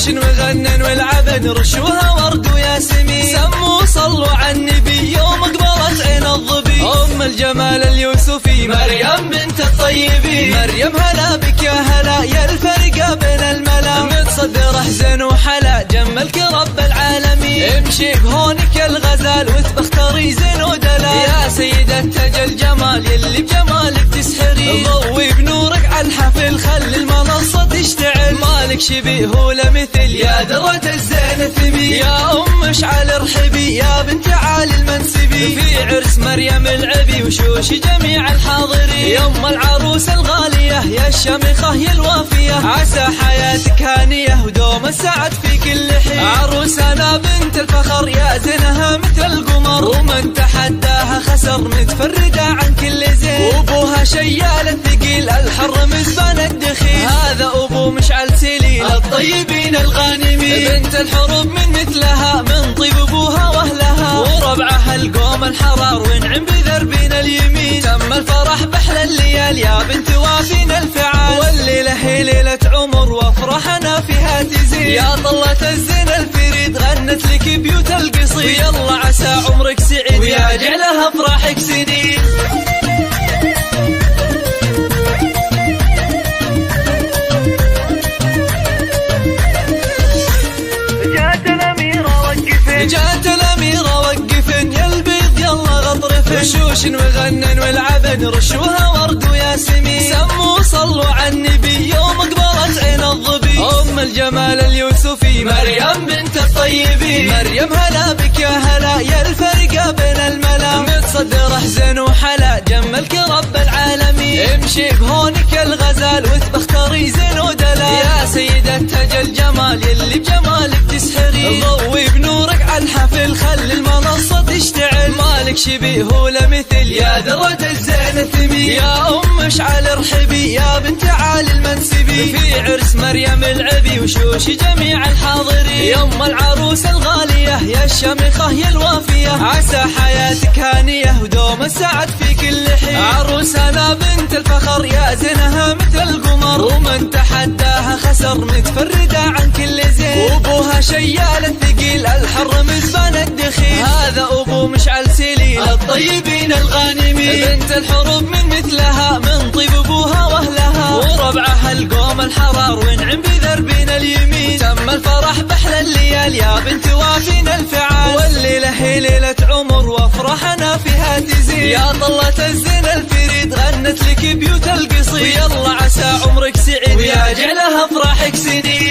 وغنن والعبن رشوها ورد وياسمين. سموا صلوا على النبي يوم قبلت عين الظبي. ام الجمال اليوسفي مريم بنت الطيبين. مريم هلا بك يا هلا يا الفرقة بين الملا. متصدر احزن وحلا جملك رب العالمين. امشي بهونك الغزال وتبختري زين ودلا. يا سيدة تاج الجمال يلي بجمالك تسحرين. ضوي بنورك على الحفل خلي المنصة تشتعل. مالك شبيه ولا مثل يا درة الزين ثمين. يا ام اشعل ارحبي يا بنت عالي المنسبي. في عرس مريم العبي وشوش جميع الحاضرين. يا ام العروس الغالية يا الشامخة يا الوافية. عسى حياتك هانية ودوم السعد في كل حين. عروسنا بنت الفخر يا زينها مثل القمر. ومن تحداها خسر متفردة عن كل زين. وابوها شيال الثقيل الحر مزبان الدخيل. هذا ابو مشعل سليل الطيبين الغانمين. بنت الحروب من مثلها من طيب ابوها واهلها. وربعها القوم الحرار وانعم بذربين اليمين. تم الفرح بحلى الليال يا بنت وافين الفعال. والليلة هي ليلة عمر وافرحنا فيها تزيد. يا طلة الزين الفريد غنت لك بيوت القصيد. يلا عسى عمرك سعيد ويا جعلها افراحك سنين. جات الأميرة وقفن يا البيض يلا غطرفن. وشوش وغنن والعبن رشوها ورد وياسمين. سموا صلوا على النبي يوم قبلت عين الظبي. ام الجمال اليوسفي مريم بنت الطيبين. مريم هلا بك يا هلا يا الفرقة بين الملا. متصدر احزن وحلا جملك رب العالمين. امشي بهونك الغزال وتبختري زين ودلا. يا سيدة تاج الجمال يلي بجمالك تسحرين. ضوي بنورك على الحفل خلي المنصة تشتعل. مالك شبيه ولا مثل يا درة الزين ثمين. يا ام اشعل ارحبي يا بنت عالي المنسبي. في عرس مريم العبي وشوش جميع الحاضرين. يا ام العروس الغالية يا الشامخة يا الوافية. عسى حياتك هانية ودوم السعد في كل حين. عروسنا بنت الفخر يا زينها مثل القمر. ومن تحداها خسر متفردة عن كل زين. وابوها شيال الثقيل الحر مزبان الدخيل. هذا ابو مشعل سليل الطيبين الغانمين. بنت الحروب من مثلها من طيب ابوها واهلها. وربعها القوم الحرار وانعم بذربين اليمين. تم الفرح بحلى الليال يا بنت وافين الفعال. والليلة هي ليلة عمر وافرحنا فيها تزيد. يا طلة الزين الفريد غنت لك بيوت القصيد. يلا عسى عمرك سعيد ويا جعلها افراحك سنين.